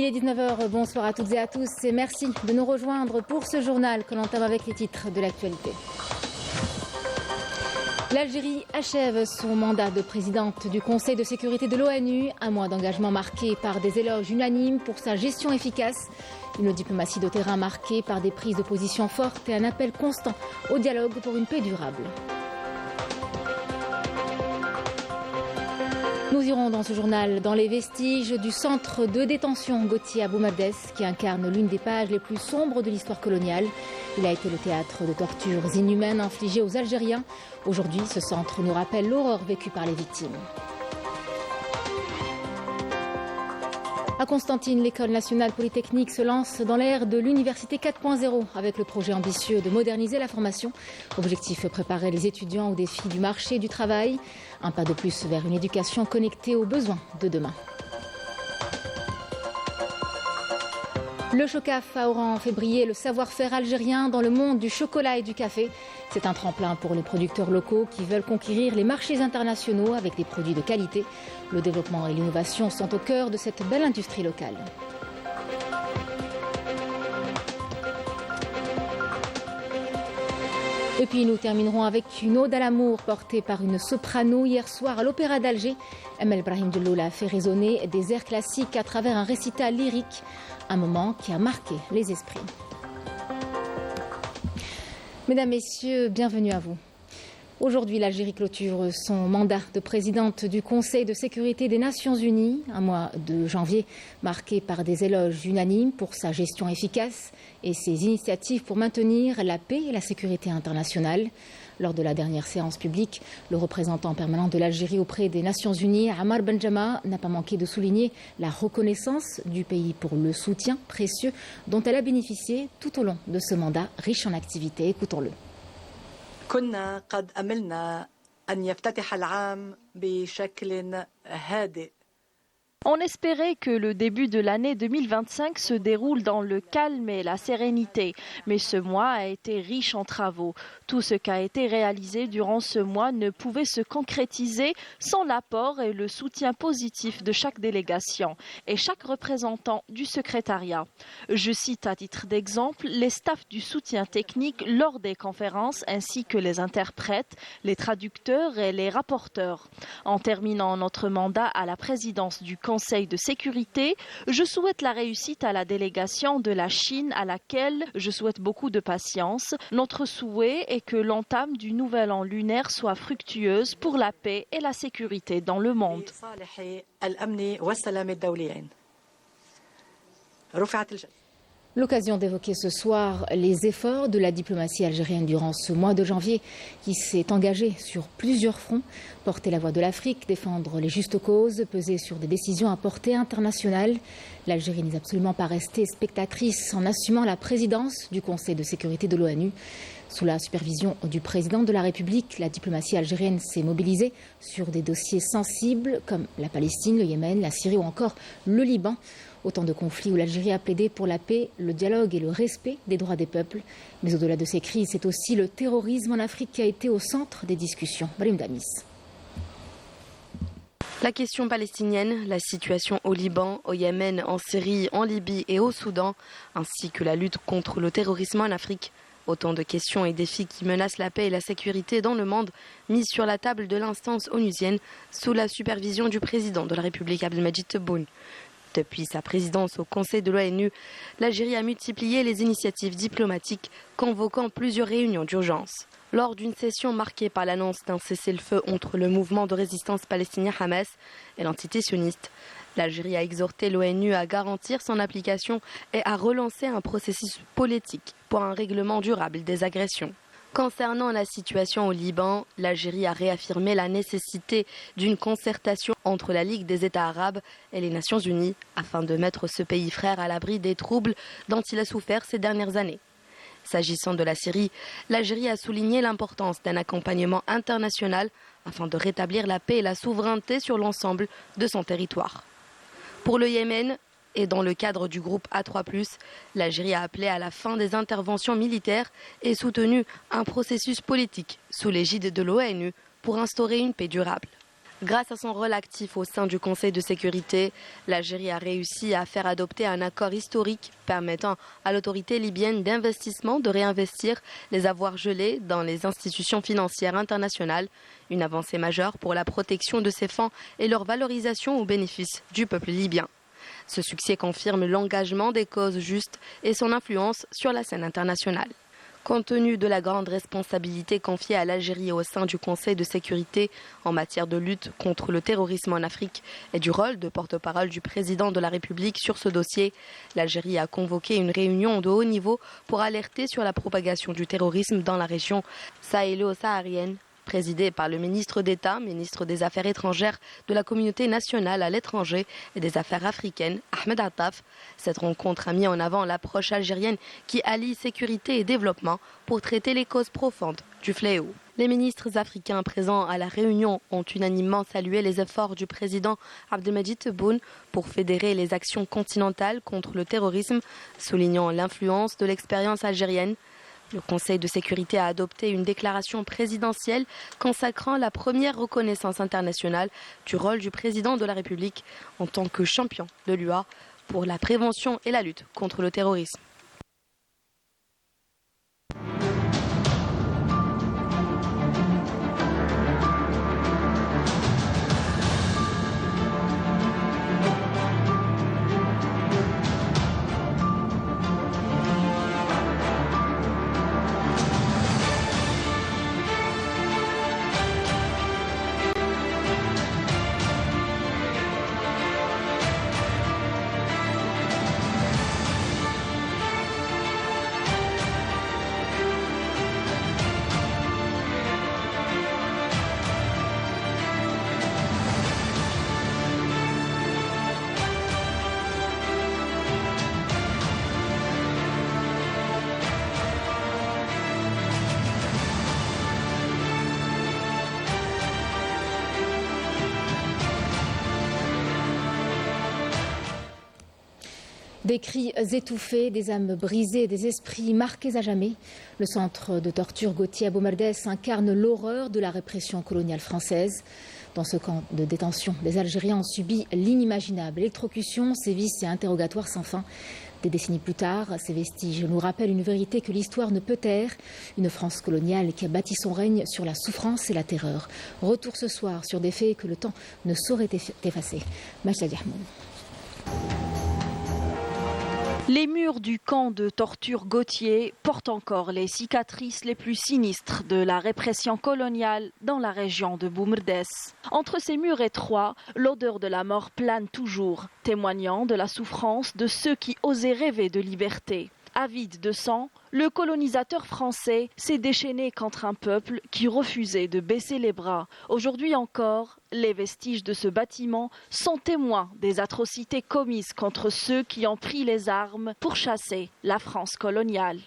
Il est 19h, bonsoir à toutes et à tous et merci de nous rejoindre pour ce journal que l'on entame avec les titres de l'actualité. L'Algérie achève son mandat de présidente du Conseil de sécurité de l'ONU, un mois d'engagement marqué par des éloges unanimes pour sa gestion efficace, une diplomatie de terrain marquée par des prises de position fortes et un appel constant au dialogue pour une paix durable. Nous irons dans ce journal dans les vestiges du centre de détention Gauthier à Boumardès qui incarne l'une des pages les plus sombres de l'histoire coloniale. Il a été le théâtre de tortures inhumaines infligées aux Algériens. Aujourd'hui, ce centre nous rappelle l'horreur vécue par les victimes. À Constantine, l'école nationale polytechnique se lance dans l'ère de l'université 4.0 avec le projet ambitieux de moderniser la formation. Objectif, préparer les étudiants aux défis du marché du travail. Un pas de plus vers une éducation connectée aux besoins de demain. Le Chocaf a Oran fait briller le savoir-faire algérien dans le monde du chocolat et du café. C'est un tremplin pour les producteurs locaux qui veulent conquérir les marchés internationaux avec des produits de qualité. Le développement et l'innovation sont au cœur de cette belle industrie locale. Et puis nous terminerons avec une ode à l'amour portée par une soprano hier soir à l'Opéra d'Alger. Emel Brahim Djelloul a fait résonner des airs classiques à travers un récital lyrique, un moment qui a marqué les esprits. Mesdames, Messieurs, bienvenue à vous. Aujourd'hui, l'Algérie clôture son mandat de présidente du Conseil de sécurité des Nations Unies, un mois de janvier marqué par des éloges unanimes pour sa gestion efficace et ses initiatives pour maintenir la paix et la sécurité internationale. Lors de la dernière séance publique, le représentant permanent de l'Algérie auprès des Nations Unies, Ammar Benjama, n'a pas manqué de souligner la reconnaissance du pays pour le soutien précieux dont elle a bénéficié tout au long de ce mandat riche en activités. Écoutons-le. كنا قد أملنا أن يفتتح العام بشكل هادئ. On espérait que le début de l'année 2025 se déroule dans le calme et la sérénité, mais ce mois a été riche en travaux. Tout ce qui a été réalisé durant ce mois ne pouvait se concrétiser sans l'apport et le soutien positif de chaque délégation et chaque représentant du secrétariat. Je cite à titre d'exemple les staffs du soutien technique lors des conférences ainsi que les interprètes, les traducteurs et les rapporteurs. En terminant notre mandat à la présidence du Conseil de sécurité, je souhaite la réussite à la délégation de la Chine à laquelle je souhaite beaucoup de patience. Notre souhait est que l'entame du nouvel an lunaire soit fructueuse pour la paix et la sécurité dans le monde. L'occasion d'évoquer ce soir les efforts de la diplomatie algérienne durant ce mois de janvier qui s'est engagée sur plusieurs fronts, porter la voix de l'Afrique, défendre les justes causes, peser sur des décisions à portée internationale. L'Algérie n'est absolument pas restée spectatrice en assumant la présidence du Conseil de sécurité de l'ONU. Sous la supervision du président de la République, la diplomatie algérienne s'est mobilisée sur des dossiers sensibles comme la Palestine, le Yémen, la Syrie ou encore le Liban. Autant de conflits où l'Algérie a plaidé pour la paix, le dialogue et le respect des droits des peuples. Mais au-delà de ces crises, c'est aussi le terrorisme en Afrique qui a été au centre des discussions. Brahim Damis. La question palestinienne, la situation au Liban, au Yémen, en Syrie, en Libye et au Soudan, ainsi que la lutte contre le terrorisme en Afrique. Autant de questions et défis qui menacent la paix et la sécurité dans le monde, mises sur la table de l'instance onusienne sous la supervision du président de la République Abdelmadjid Tebboune. Depuis sa présidence au Conseil de l'ONU, l'Algérie a multiplié les initiatives diplomatiques, convoquant plusieurs réunions d'urgence. Lors d'une session marquée par l'annonce d'un cessez-le-feu entre le mouvement de résistance palestinien Hamas et l'entité sioniste, l'Algérie a exhorté l'ONU à garantir son application et à relancer un processus politique pour un règlement durable des agressions. Concernant la situation au Liban, l'Algérie a réaffirmé la nécessité d'une concertation entre la Ligue des États arabes et les Nations unies afin de mettre ce pays frère à l'abri des troubles dont il a souffert ces dernières années. S'agissant de la Syrie, l'Algérie a souligné l'importance d'un accompagnement international afin de rétablir la paix et la souveraineté sur l'ensemble de son territoire. Pour le Yémen, et dans le cadre du groupe A3+, l'Algérie a appelé à la fin des interventions militaires et soutenu un processus politique sous l'égide de l'ONU pour instaurer une paix durable. Grâce à son rôle actif au sein du Conseil de sécurité, l'Algérie a réussi à faire adopter un accord historique permettant à l'autorité libyenne d'investissement de réinvestir les avoirs gelés dans les institutions financières internationales, une avancée majeure pour la protection de ces fonds et leur valorisation au bénéfice du peuple libyen. Ce succès confirme l'engagement des causes justes et son influence sur la scène internationale. Compte tenu de la grande responsabilité confiée à l'Algérie au sein du Conseil de sécurité en matière de lutte contre le terrorisme en Afrique et du rôle de porte-parole du président de la République sur ce dossier, l'Algérie a convoqué une réunion de haut niveau pour alerter sur la propagation du terrorisme dans la région sahélo-saharienne, présidée par le ministre d'État, ministre des Affaires étrangères de la communauté nationale à l'étranger et des Affaires africaines, Ahmed Attaf. Cette rencontre a mis en avant l'approche algérienne qui allie sécurité et développement pour traiter les causes profondes du fléau. Les ministres africains présents à la réunion ont unanimement salué les efforts du président Abdelmadjid Tebboune pour fédérer les actions continentales contre le terrorisme, soulignant l'influence de l'expérience algérienne. Le Conseil de sécurité a adopté une déclaration présidentielle consacrant la première reconnaissance internationale du rôle du président de la République en tant que champion de l'UA pour la prévention et la lutte contre le terrorisme. Des cris étouffés, des âmes brisées, des esprits marqués à jamais. Le centre de torture Gauthier à Boumerdès incarne l'horreur de la répression coloniale française. Dans ce camp de détention, les Algériens ont subi l'inimaginable. Électrocution, sévices et interrogatoires sans fin. Des décennies plus tard, ces vestiges nous rappellent une vérité que l'histoire ne peut taire. Une France coloniale qui a bâti son règne sur la souffrance et la terreur. Retour ce soir sur des faits que le temps ne saurait effacer. Majda Diahmoud. Les murs du camp de torture Gauthier portent encore les cicatrices les plus sinistres de la répression coloniale dans la région de Boumerdès. Entre ces murs étroits, l'odeur de la mort plane toujours, témoignant de la souffrance de ceux qui osaient rêver de liberté. Avide de sang, le colonisateur français s'est déchaîné contre un peuple qui refusait de baisser les bras. Aujourd'hui encore, les vestiges de ce bâtiment sont témoins des atrocités commises contre ceux qui ont pris les armes pour chasser la France coloniale.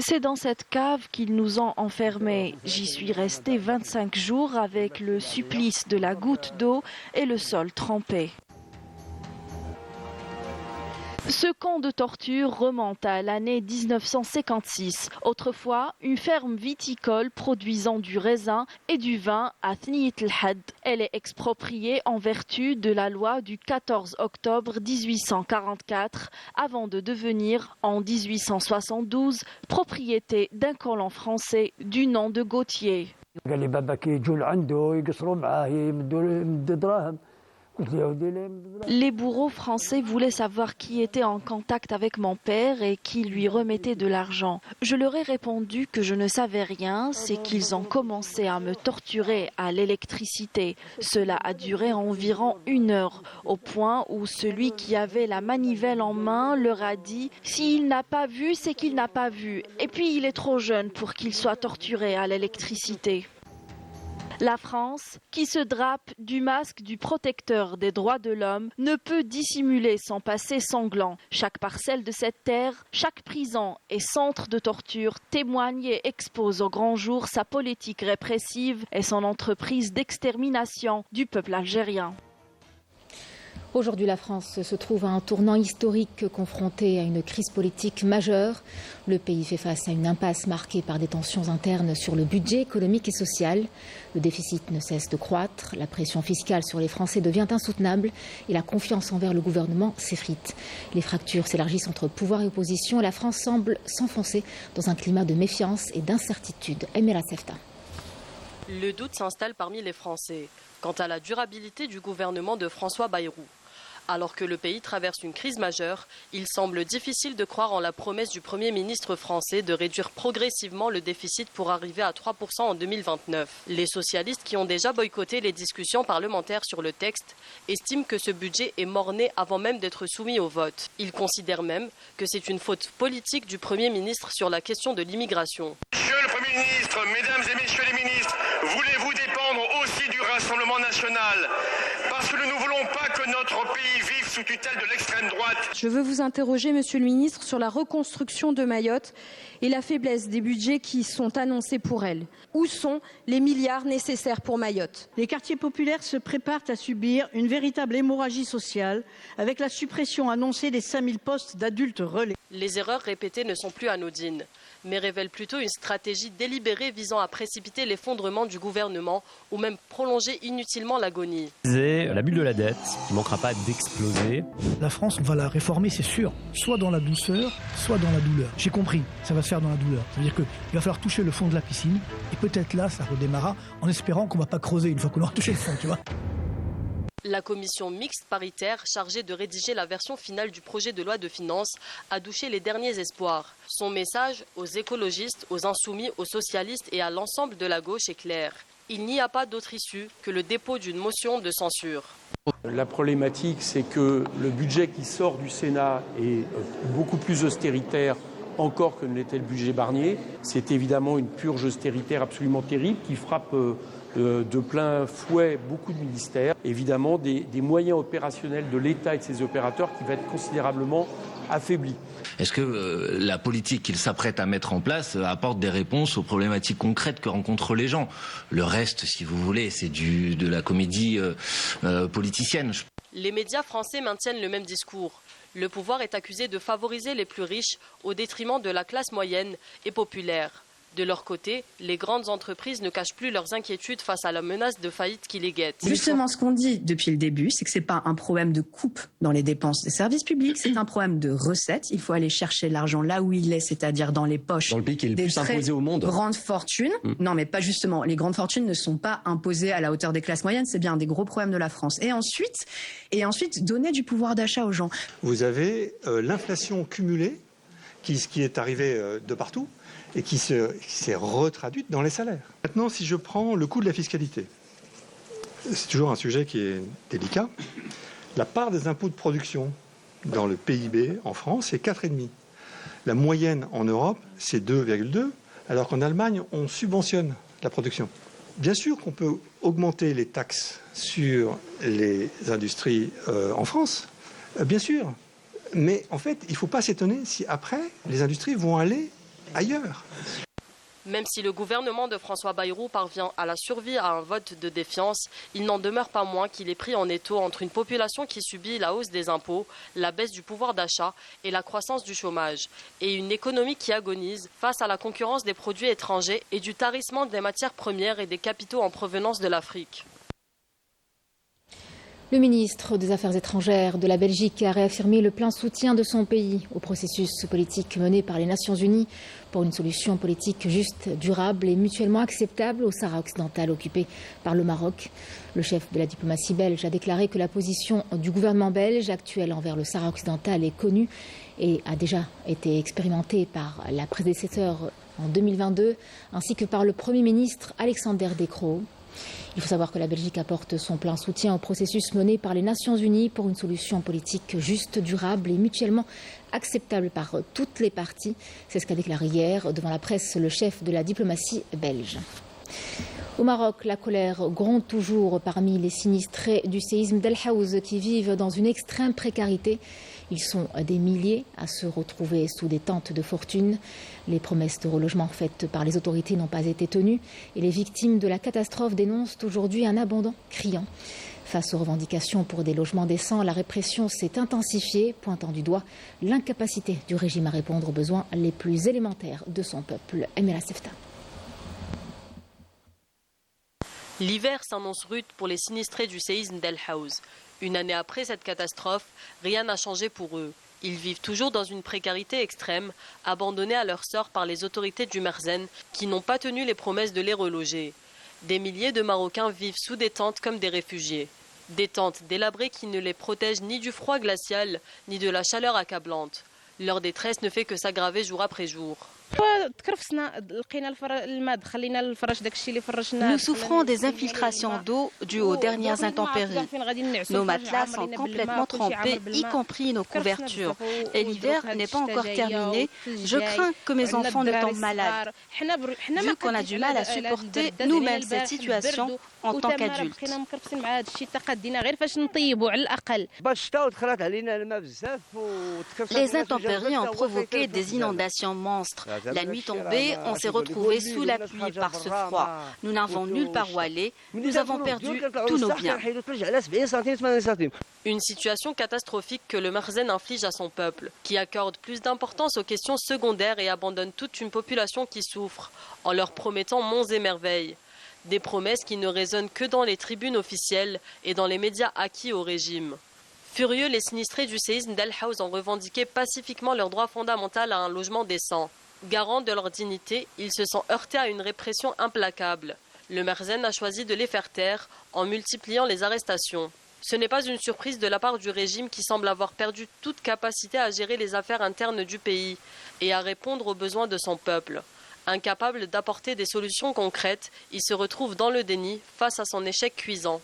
C'est dans cette cave qu'ils nous ont enfermés. J'y suis resté 25 jours avec le supplice de la goutte d'eau et le sol trempé. Ce camp de torture remonte à l'année 1956. Autrefois, une ferme viticole produisant du raisin et du vin à Thniyat el-Had. Elle est expropriée en vertu de la loi du 14 octobre 1844 avant de devenir, en 1872, propriété d'un colon français du nom de Gauthier. Les bourreaux français voulaient savoir qui était en contact avec mon père et qui lui remettait de l'argent. Je leur ai répondu que je ne savais rien, c'est qu'ils ont commencé à me torturer à l'électricité. Cela a duré environ 1 heure, au point où celui qui avait la manivelle en main leur a dit « S'il n'a pas vu, c'est qu'il n'a pas vu. Et puis il est trop jeune pour qu'il soit torturé à l'électricité. » La France, qui se drape du masque du protecteur des droits de l'homme, ne peut dissimuler son passé sanglant. Chaque parcelle de cette terre, chaque prison et centre de torture témoigne et expose au grand jour sa politique répressive et son entreprise d'extermination du peuple algérien. Aujourd'hui, la France se trouve à un tournant historique confronté à une crise politique majeure. Le pays fait face à une impasse marquée par des tensions internes sur le budget économique et social. Le déficit ne cesse de croître, la pression fiscale sur les Français devient insoutenable et la confiance envers le gouvernement s'effrite. Les fractures s'élargissent entre pouvoir et opposition et la France semble s'enfoncer dans un climat de méfiance et d'incertitude. Emela Sefta. Le doute s'installe parmi les Français quant à la durabilité du gouvernement de François Bayrou. Alors que le pays traverse une crise majeure, il semble difficile de croire en la promesse du Premier ministre français de réduire progressivement le déficit pour arriver à 3% en 2029. Les socialistes, qui ont déjà boycotté les discussions parlementaires sur le texte, estiment que ce budget est mort-né avant même d'être soumis au vote. Ils considèrent même que c'est une faute politique du Premier ministre sur la question de l'immigration. Monsieur le Premier ministre, mesdames et messieurs les ministres, voulez-vous dépendre aussi du Rassemblement national ? Parce que nous ne voulons pas que notre pays vive sous tutelle de l'extrême droite. Je veux vous interroger, Monsieur le Ministre, sur la reconstruction de Mayotte et la faiblesse des budgets qui sont annoncés pour elle. Où sont les milliards nécessaires pour Mayotte ? Les quartiers populaires se préparent à subir une véritable hémorragie sociale avec la suppression annoncée des 5000 postes d'adultes relais. Les erreurs répétées ne sont plus anodines, mais révèlent plutôt une stratégie délibérée visant à précipiter l'effondrement du gouvernement ou même prolonger inutilement l'agonie. La bulle de la dette ne manquera pas d'exploser. La France, on va la réformer, c'est sûr, soit dans la douceur, soit dans la douleur. J'ai compris, ça va se faire dans la douleur. Ça veut dire qu'il va falloir toucher le fond de la piscine et peut-être là, ça redémarrera en espérant qu'on ne va pas creuser une fois qu'on aura touché le fond, tu vois. La commission mixte paritaire chargée de rédiger la version finale du projet de loi de finances a douché les derniers espoirs. Son message aux écologistes, aux insoumis, aux socialistes et à l'ensemble de la gauche est clair. Il n'y a pas d'autre issue que le dépôt d'une motion de censure. La problématique, c'est que le budget qui sort du Sénat est beaucoup plus austéritaire encore que ne l'était le budget Barnier. C'est évidemment une purge austéritaire absolument terrible qui frappe de plein fouet beaucoup de ministères. Évidemment, des moyens opérationnels de l'État et de ses opérateurs qui vont être considérablement affaiblis. Est-ce que la politique qu'il s'apprête à mettre en place apporte des réponses aux problématiques concrètes que rencontrent les gens ? Le reste, si vous voulez, c'est de la comédie politicienne. Les médias français maintiennent le même discours. Le pouvoir est accusé de favoriser les plus riches au détriment de la classe moyenne et populaire. De leur côté, les grandes entreprises ne cachent plus leurs inquiétudes face à la menace de faillite qui les guette. Justement, ce qu'on dit depuis le début, c'est que ce n'est pas un problème de coupe dans les dépenses des services publics, c'est un problème de recettes. Il faut aller chercher l'argent là où il est, c'est-à-dire dans les poches dans le pays qui est le plus imposé au monde. Grandes fortunes. Non, mais pas justement. Les grandes fortunes ne sont pas imposées à la hauteur des classes moyennes. C'est bien un des gros problèmes de la France. Et ensuite, donner du pouvoir d'achat aux gens. Vous avez l'inflation cumulée qui est arrivée de partout et qui s'est retraduite dans les salaires. Maintenant, si je prends le coût de la fiscalité, c'est toujours un sujet qui est délicat. La part des impôts de production dans le PIB en France, c'est 4,5. La moyenne en Europe, c'est 2,2, alors qu'en Allemagne, on subventionne la production. Bien sûr qu'on peut augmenter les taxes sur les industries en France, bien sûr. Mais en fait, il ne faut pas s'étonner si après, les industries vont aller ailleurs. Même si le gouvernement de François Bayrou parvient à la survie à un vote de défiance, il n'en demeure pas moins qu'il est pris en étau entre une population qui subit la hausse des impôts, la baisse du pouvoir d'achat et la croissance du chômage, et une économie qui agonise face à la concurrence des produits étrangers et du tarissement des matières premières et des capitaux en provenance de l'Afrique. Le ministre des Affaires étrangères de la Belgique a réaffirmé le plein soutien de son pays au processus politique mené par les Nations Unies pour une solution politique juste, durable et mutuellement acceptable au Sahara occidental occupé par le Maroc. Le chef de la diplomatie belge a déclaré que la position du gouvernement belge actuel envers le Sahara occidental est connue et a déjà été expérimentée par la prédécesseur en 2022 ainsi que par le Premier ministre Alexander De Croo. Il faut savoir que la Belgique apporte son plein soutien au processus mené par les Nations Unies pour une solution politique juste, durable et mutuellement acceptable par toutes les parties. C'est ce qu'a déclaré hier devant la presse le chef de la diplomatie belge. Au Maroc, la colère gronde toujours parmi les sinistrés du séisme d'El Haouz qui vivent dans une extrême précarité. Ils sont des milliers à se retrouver sous des tentes de fortune. Les promesses de relogement faites par les autorités n'ont pas été tenues et les victimes de la catastrophe dénoncent aujourd'hui un abandon criant. Face aux revendications pour des logements décents, la répression s'est intensifiée, pointant du doigt l'incapacité du régime à répondre aux besoins les plus élémentaires de son peuple. Emira Sefta. L'hiver s'annonce rude pour les sinistrés du séisme d'El Haouz. Une année après cette catastrophe, rien n'a changé pour eux. Ils vivent toujours dans une précarité extrême, abandonnés à leur sort par les autorités du Merzen qui n'ont pas tenu les promesses de les reloger. Des milliers de Marocains vivent sous des tentes comme des réfugiés. Des tentes délabrées qui ne les protègent ni du froid glacial, ni de la chaleur accablante. Leur détresse ne fait que s'aggraver jour après jour. Nous souffrons des infiltrations d'eau dues aux dernières intempéries. Nos matelas sont complètement trempés, y compris nos couvertures. Et l'hiver n'est pas encore terminé. Je crains que mes enfants ne tombent malades. Vu qu'on a du mal à supporter nous-mêmes cette situation en tant qu'adultes. Les intempéries ont provoqué des inondations monstres. La nuit tombée, on s'est retrouvés sous la pluie par ce froid. Nous n'avons nulle part où aller. Nous avons perdu tous nos biens. Une situation catastrophique que le Merzen inflige à son peuple, qui accorde plus d'importance aux questions secondaires et abandonne toute une population qui souffre, en leur promettant monts et merveilles. Des promesses qui ne résonnent que dans les tribunes officielles et dans les médias acquis au régime. Furieux, les sinistrés du séisme d'El Haouz ont revendiqué pacifiquement leur droit fondamental à un logement décent. Garants de leur dignité, ils se sont heurtés à une répression implacable. Le Merzen a choisi de les faire taire en multipliant les arrestations. Ce n'est pas une surprise de la part du régime qui semble avoir perdu toute capacité à gérer les affaires internes du pays et à répondre aux besoins de son peuple. Incapable d'apporter des solutions concrètes, il se retrouve dans le déni face à son échec cuisant.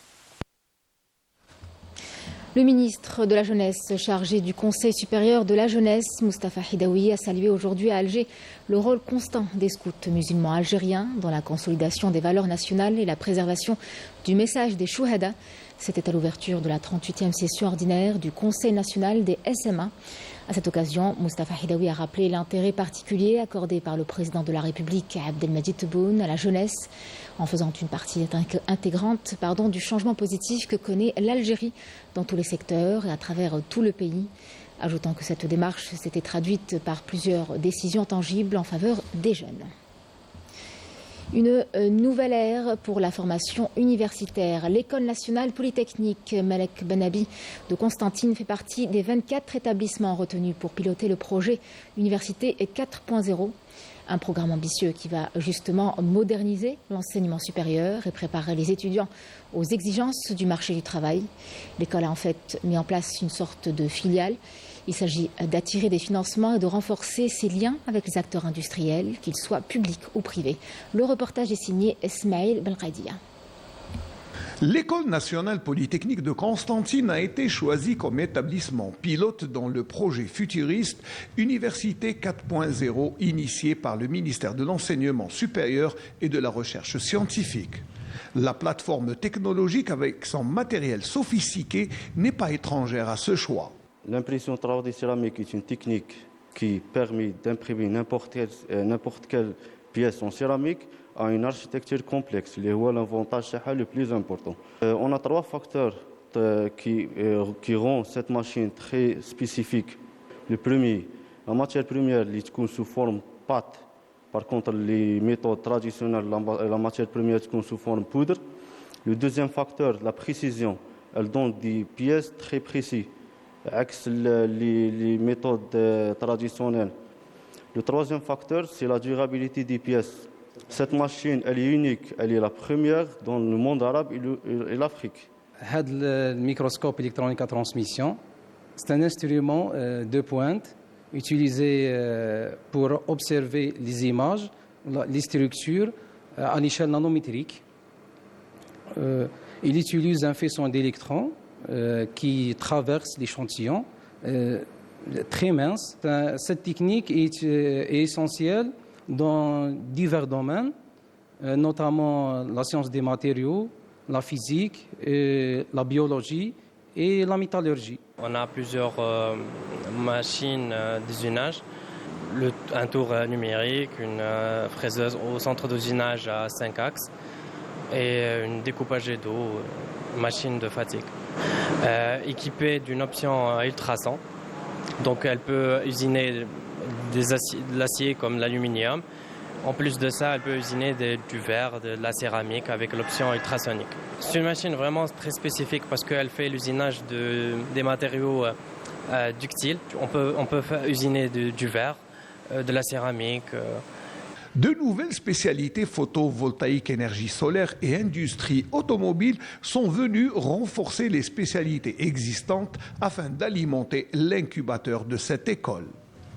Le ministre de la Jeunesse chargé du Conseil supérieur de la jeunesse, Mustapha Hidaoui, a salué aujourd'hui à Alger le rôle constant des scouts musulmans algériens dans la consolidation des valeurs nationales et la préservation du message des Chouhada. C'était à l'ouverture de la 38e session ordinaire du Conseil national des SMA. À cette occasion, Mustapha Hidaoui a rappelé l'intérêt particulier accordé par le président de la République, Abdelmadjid Tebboune, à la jeunesse, en faisant une partie intégrante du changement positif que connaît l'Algérie dans tous les secteurs et à travers tout le pays, ajoutant que cette démarche s'était traduite par plusieurs décisions tangibles en faveur des jeunes. Une nouvelle ère pour la formation universitaire. L'École nationale polytechnique Malek Benabi de Constantine fait partie des 24 établissements retenus pour piloter le projet Université 4.0. Un programme ambitieux qui va justement moderniser l'enseignement supérieur et préparer les étudiants aux exigences du marché du travail. L'école a en fait mis en place une sorte de filiale. Il s'agit d'attirer des financements et de renforcer ses liens avec les acteurs industriels, qu'ils soient publics ou privés. Le reportage est signé Esmaïl Belkhadia. L'École nationale polytechnique de Constantine a été choisie comme établissement pilote dans le projet futuriste Université 4.0 initié par le ministère de l'Enseignement supérieur et de la Recherche scientifique. La plateforme technologique avec son matériel sophistiqué n'est pas étrangère à ce choix. L'impression 3D céramique est une technique qui permet d'imprimer n'importe quelle pièce en céramique à une architecture complexe, c'est l'avantage le plus important. On a trois facteurs qui rendent cette machine très spécifique. Le premier, la matière première est sous forme pâte. Par contre, les méthodes traditionnelles, la matière première est sous forme poudre. Le deuxième facteur, la précision, elle donne des pièces très précises. Avec les méthodes traditionnelles. Le troisième facteur, c'est la durabilité des pièces. Cette machine, elle est unique, elle est la première dans le monde arabe et l'Afrique. Le microscope électronique à transmission, c'est un instrument de pointe utilisé pour observer les images, les structures à l'échelle nanométrique. Il utilise un faisceau d'électrons qui traverse l'échantillon très mince. Cette technique est essentielle dans divers domaines, notamment la science des matériaux, la physique, la biologie et la métallurgie. On a plusieurs machines d'usinage, un tour numérique, une fraiseuse au centre d'usinage à 5 axes, et une découpage d'eau, machine de fatigue. Équipée d'une option ultrason, donc elle peut usiner de l'acier comme l'aluminium. En plus de ça, elle peut usiner du verre, de la céramique avec l'option ultrasonique. C'est une machine vraiment très spécifique parce qu'elle fait l'usinage des matériaux ductiles. On peut usiner du verre, de la céramique. De nouvelles spécialités photovoltaïques, énergie solaire et industrie automobile sont venues renforcer les spécialités existantes afin d'alimenter l'incubateur de cette école.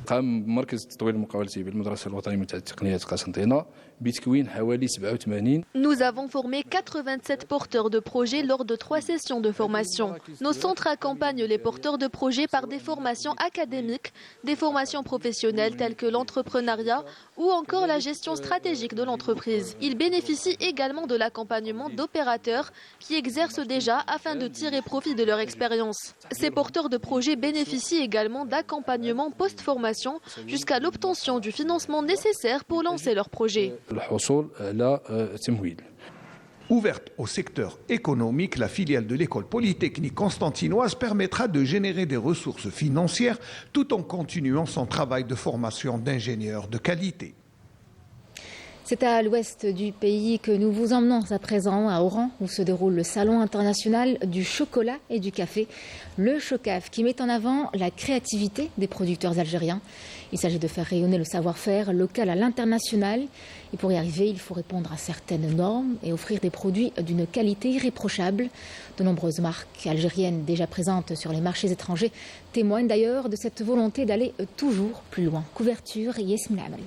قام مركز التطوير المقاولتي بالمدرسة الوطنية المتعددة التقنية قسنطينة بتكوين حوالي 87. Nous avons formé 87 porteurs de projets lors de 3 sessions de formation. Nos centres accompagnent les porteurs de projets par des formations académiques, des formations professionnelles telles que l'entrepreneuriat ou encore la gestion stratégique de l'entreprise. Ils bénéficient également de l'accompagnement d'opérateurs qui exercent déjà afin de tirer profit de leur expérience. Ces porteurs de projets bénéficient également d'accompagnement post-formation jusqu'à l'obtention du financement nécessaire pour lancer leur projet. Ouverte au secteur économique, la filiale de l'école polytechnique constantinoise permettra de générer des ressources financières tout en continuant son travail de formation d'ingénieurs de qualité. C'est à l'ouest du pays que nous vous emmenons à présent, à Oran, où se déroule le Salon international du chocolat et du café, le Chocaf, qui met en avant la créativité des producteurs algériens. Il s'agit de faire rayonner le savoir-faire local à l'international. Et pour y arriver, il faut répondre à certaines normes et offrir des produits d'une qualité irréprochable. De nombreuses marques algériennes déjà présentes sur les marchés étrangers témoignent d'ailleurs de cette volonté d'aller toujours plus loin. Couverture, Yasmine Amel.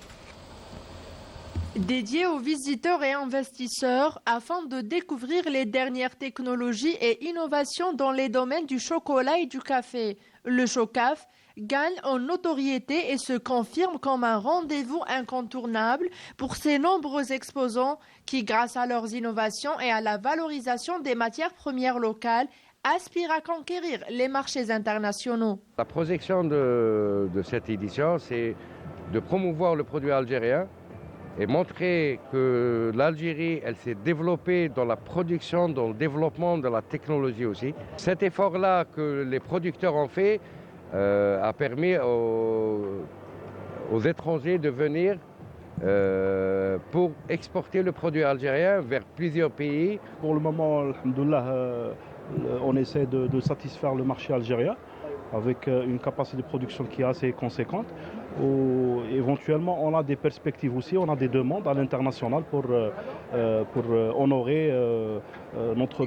Dédié aux visiteurs et investisseurs afin de découvrir les dernières technologies et innovations dans les domaines du chocolat et du café. Le Chocaf gagne en notoriété et se confirme comme un rendez-vous incontournable pour ces nombreux exposants qui, grâce à leurs innovations et à la valorisation des matières premières locales, aspirent à conquérir les marchés internationaux. La projection de cette édition, c'est de promouvoir le produit algérien et montrer que l'Algérie, elle s'est développée dans la production, dans le développement de la technologie aussi. Cet effort-là que les producteurs ont fait a permis aux étrangers de venir pour exporter le produit algérien vers plusieurs pays. Pour le moment, alhamdoulilah, on essaie de satisfaire le marché algérien avec une capacité de production qui est assez conséquente. Éventuellement, on a des perspectives aussi, on a des demandes à l'international pour honorer notre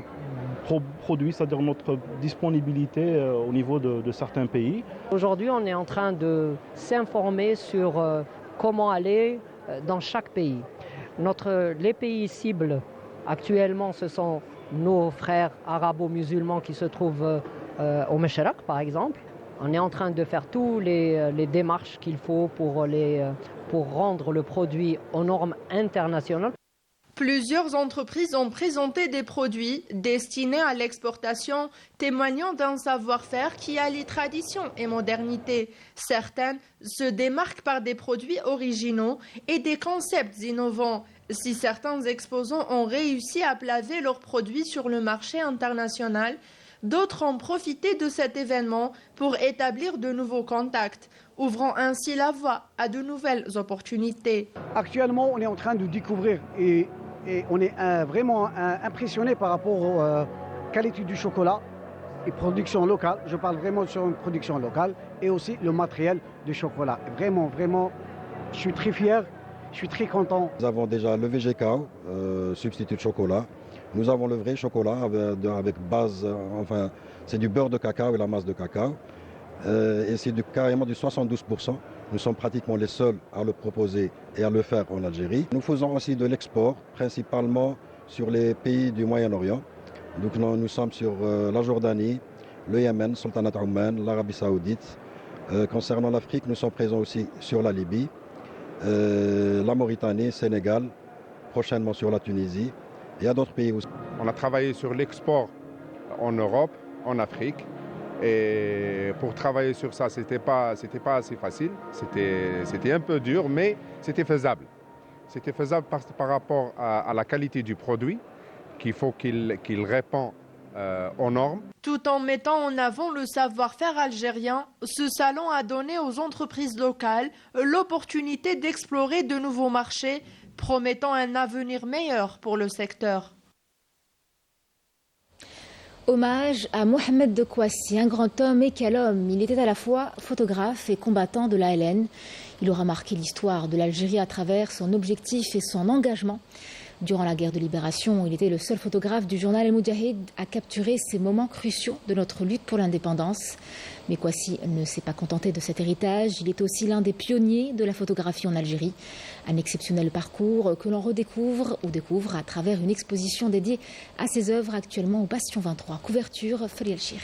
produit, c'est-à-dire notre disponibilité au niveau de certains pays. Aujourd'hui, on est en train de s'informer sur comment aller dans chaque pays. Les pays cibles actuellement, ce sont nos frères arabo-musulmans qui se trouvent au Meshrak, par exemple. On est en train de faire toutes les démarches qu'il faut pour rendre le produit aux normes internationales. Plusieurs entreprises ont présenté des produits destinés à l'exportation, témoignant d'un savoir-faire qui allie tradition et modernité. Certaines se démarquent par des produits originaux et des concepts innovants. Si certains exposants ont réussi à placer leurs produits sur le marché international, d'autres ont profité de cet événement pour établir de nouveaux contacts, ouvrant ainsi la voie à de nouvelles opportunités. Actuellement, on est en train de découvrir et on est vraiment impressionné par rapport aux qualités du chocolat et production locale. Je parle vraiment sur une production locale et aussi le matériel de chocolat. Vraiment, je suis très fier, je suis très content. Nous avons déjà le VGK, substitut de chocolat. Nous avons le vrai chocolat avec base, enfin, c'est du beurre de cacao et la masse de cacao. Et c'est carrément du 72%. Nous sommes pratiquement les seuls à le proposer et à le faire en Algérie. Nous faisons aussi de l'export, principalement sur les pays du Moyen-Orient. Donc nous sommes sur la Jordanie, le Yémen, Sultanat Oman, l'Arabie Saoudite. Concernant l'Afrique, nous sommes présents aussi sur la Libye, la Mauritanie, Sénégal, prochainement sur la Tunisie. Il y a d'autres pays aussi. On a travaillé sur l'export en Europe, en Afrique. Et pour travailler sur ça, c'était pas assez facile. C'était un peu dur, mais c'était faisable. C'était faisable par rapport à la qualité du produit qu'il faut qu'il répond aux normes. Tout en mettant en avant le savoir-faire algérien, ce salon a donné aux entreprises locales l'opportunité d'explorer de nouveaux marchés, promettant un avenir meilleur pour le secteur. Hommage à Mohamed de Kouassi, un grand homme et quel homme. Il était à la fois photographe et combattant de l'ALN. Il aura marqué l'histoire de l'Algérie à travers son objectif et son engagement. Durant la guerre de libération, il était le seul photographe du journal El Moudjahid à capturer ces moments cruciaux de notre lutte pour l'indépendance. Mais Kouassi ne s'est pas contenté de cet héritage. Il est aussi l'un des pionniers de la photographie en Algérie. Un exceptionnel parcours que l'on redécouvre ou découvre à travers une exposition dédiée à ses œuvres actuellement au Bastion 23. Couverture, Fariel Chir.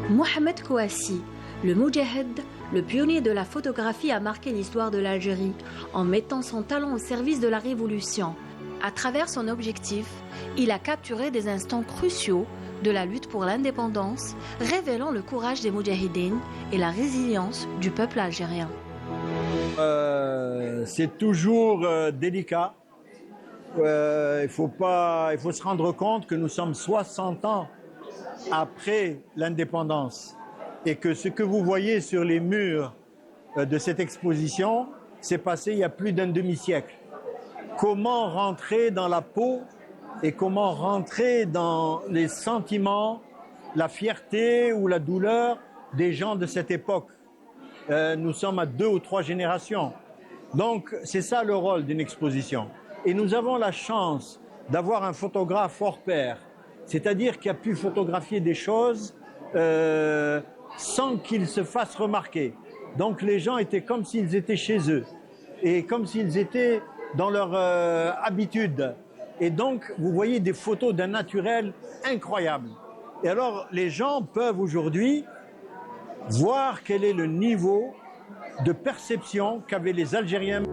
Mohamed Kouassi, le Moudjahid, le pionnier de la photographie, a marqué l'histoire de l'Algérie en mettant son talent au service de la révolution. À travers son objectif, il a capturé des instants cruciaux de la lutte pour l'indépendance, révélant le courage des Moudjahidines et la résilience du peuple algérien. C'est toujours délicat. Il faut se rendre compte que nous sommes 60 ans après l'indépendance et que ce que vous voyez sur les murs de cette exposition s'est passé il y a plus d'un demi-siècle. Comment rentrer dans la peau et comment rentrer dans les sentiments, la fierté ou la douleur des gens de cette époque. Nous sommes à 2 ou 3 générations. Donc c'est ça le rôle d'une exposition. Et nous avons la chance d'avoir un photographe hors pair, c'est-à-dire qui a pu photographier des choses sans qu'ils se fassent remarquer. Donc les gens étaient comme s'ils étaient chez eux et comme s'ils étaient dans leur habitude. Et donc vous voyez des photos d'un naturel incroyable. Et alors les gens peuvent aujourd'hui voir quel est le niveau de perception qu'avaient les Algériens.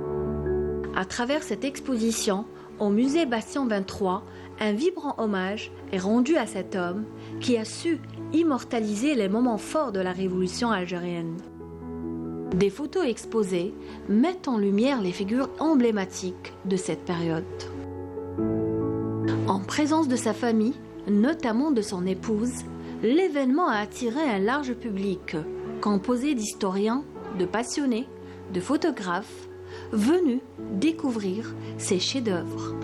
À travers cette exposition, au musée Bastion 23, un vibrant hommage est rendu à cet homme qui a su immortaliser les moments forts de la révolution algérienne. Des photos exposées mettent en lumière les figures emblématiques de cette période. En présence de sa famille, notamment de son épouse, l'événement a attiré un large public, composé d'historiens, de passionnés, de photographes, venus découvrir ses chefs-d'œuvre.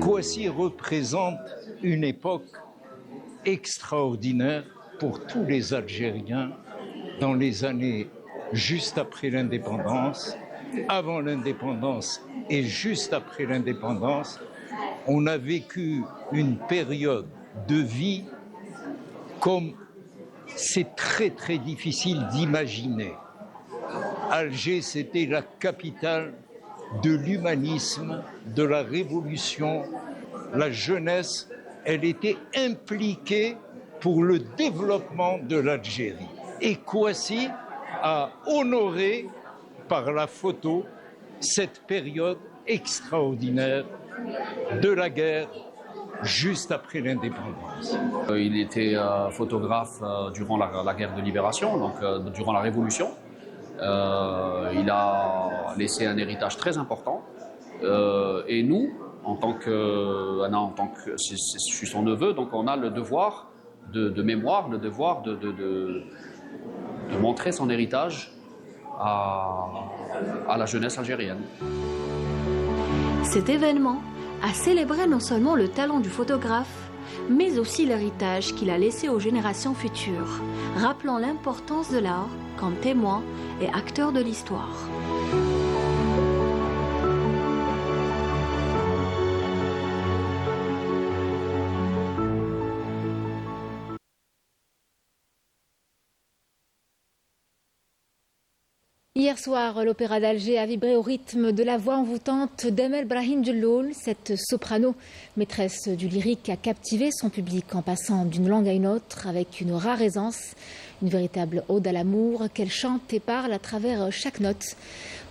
Kouassi représente une époque extraordinaire pour tous les Algériens dans les années juste après l'indépendance, avant l'indépendance et juste après l'indépendance. On a vécu une période de vie comme c'est très très difficile d'imaginer. Alger, c'était la capitale de l'humanisme, de la révolution. La jeunesse, elle était impliquée pour le développement de l'Algérie. Et Kouassi a honoré par la photo cette période extraordinaire de la guerre juste après l'indépendance. Il était photographe durant la guerre de libération, donc durant la Révolution. Il a laissé un héritage très important. Et nous, en tant que je suis son neveu, donc on a le devoir de mémoire, le devoir de montrer son héritage à la jeunesse algérienne. Cet événement a célébré non seulement le talent du photographe, mais aussi l'héritage qu'il a laissé aux générations futures, rappelant l'importance de l'art comme témoin et acteur de l'histoire. Hier soir, l'Opéra d'Alger a vibré au rythme de la voix envoûtante d'Emel Brahim Djelloul. Cette soprano, maîtresse du lyrique, a captivé son public en passant d'une langue à une autre avec une rare aisance, une véritable ode à l'amour qu'elle chante et parle à travers chaque note.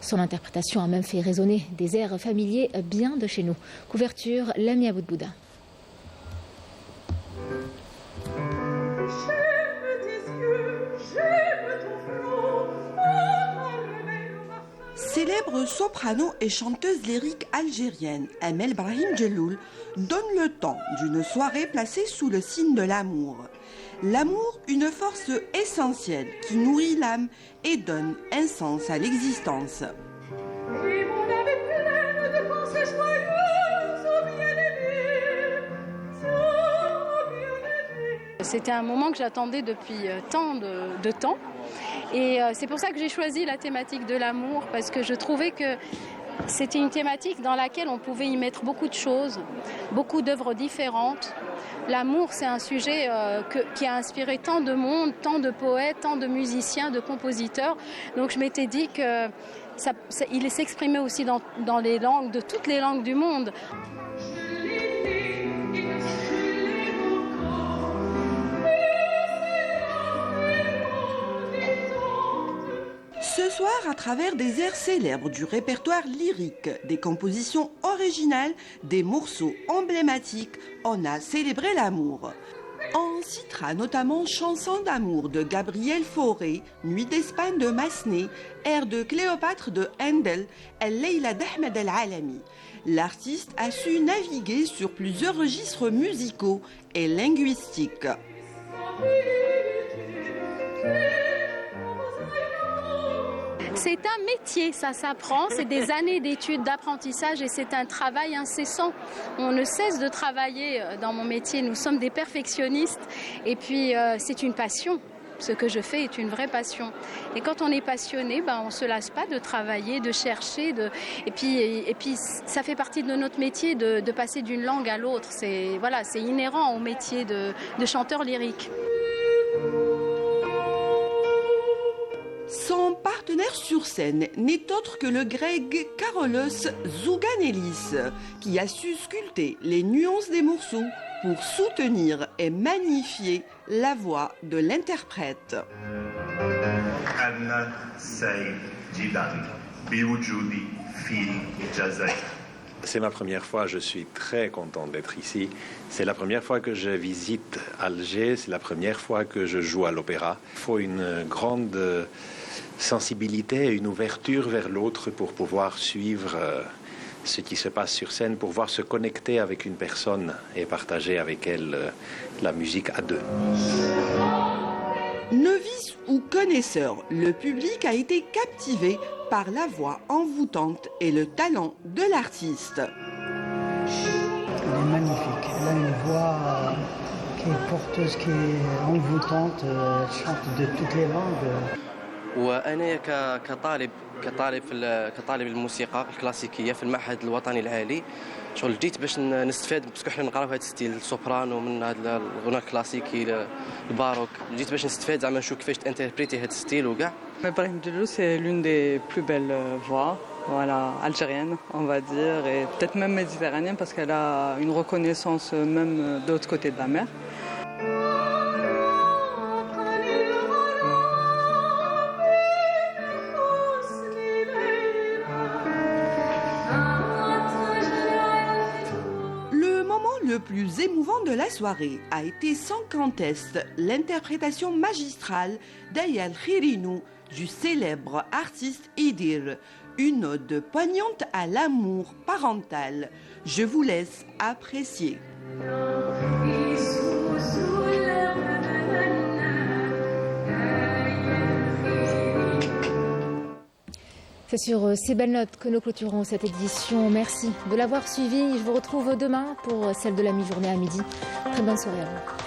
Son interprétation a même fait résonner des airs familiers bien de chez nous. Couverture, Lamia Boudbouda. célèbre soprano et chanteuse lyrique algérienne Amel Brahim Djelloul donne le temps d'une soirée placée sous le signe de l'amour. L'amour, une force essentielle qui nourrit l'âme et donne un sens à l'existence. C'était un moment que j'attendais depuis tant de temps. Et c'est pour ça que j'ai choisi la thématique de l'amour, parce que je trouvais que c'était une thématique dans laquelle on pouvait y mettre beaucoup de choses, beaucoup d'œuvres différentes. L'amour, c'est un sujet qui a inspiré tant de monde, tant de poètes, tant de musiciens, de compositeurs. Donc je m'étais dit qu'il s'exprimait aussi dans les langues, de toutes les langues du monde. Ce soir, à travers des airs célèbres du répertoire lyrique, des compositions originales, des morceaux emblématiques, on a célébré l'amour. On citera notamment Chanson d'amour de Gabriel Fauré, Nuit d'Espagne de Massenet, Air de Cléopâtre de Handel, El Leila d'Ahmed El Alami. L'artiste a su naviguer sur plusieurs registres musicaux et linguistiques. C'est un métier, ça s'apprend, c'est des années d'études, d'apprentissage et c'est un travail incessant. On ne cesse de travailler dans mon métier, nous sommes des perfectionnistes et puis c'est une passion. Ce que je fais est une vraie passion. Et quand on est passionné, on ne se lasse pas de travailler, de chercher. Et puis ça fait partie de notre métier de passer d'une langue à l'autre. C'est inhérent au métier de chanteur lyrique. Son partenaire sur scène n'est autre que le grec Karolos Zouganelis, qui a su sculpter les nuances des morceaux pour soutenir et magnifier la voix de l'interprète. C'est ma première fois, je suis très content d'être ici. C'est la première fois que je visite Alger, c'est la première fois que je joue à l'opéra. Il faut une grande sensibilité et une ouverture vers l'autre pour pouvoir suivre ce qui se passe sur scène, pour pouvoir se connecter avec une personne et partager avec elle la musique à deux. Novice ou connaisseur, le public a été captivé par la voix envoûtante et le talent de l'artiste. Elle est magnifique, elle a une voix qui est porteuse, qui est envoûtante, elle chante de toutes les langues. وأنا كطالب الموسيقى الكلاسيكية في المعهد الوطني العالي شغل جيت باش نستفاد باسكو حنا نقراو هذا الستيل السوبرانو من هذا الغناء الكلاسيكي الباروك جيت باش نستفاد زعما نشوف كيفاش تانتربريتي هذا الستيل وكاع. Brahim Djelloul, c'est l'une des plus belles voix, algériennes, on va dire, et peut-être même méditerranéenne parce qu'elle a une reconnaissance même de l'autre côté de la mer. Le plus émouvant de la soirée a été sans conteste l'interprétation magistrale d'Ayal Khirinou du célèbre artiste Idir, une ode poignante à l'amour parental. Je vous laisse apprécier. C'est sur ces belles notes que nous clôturons cette édition. Merci de l'avoir suivi. Je vous retrouve demain pour celle de la mi-journée à midi. Très bonne soirée à vous.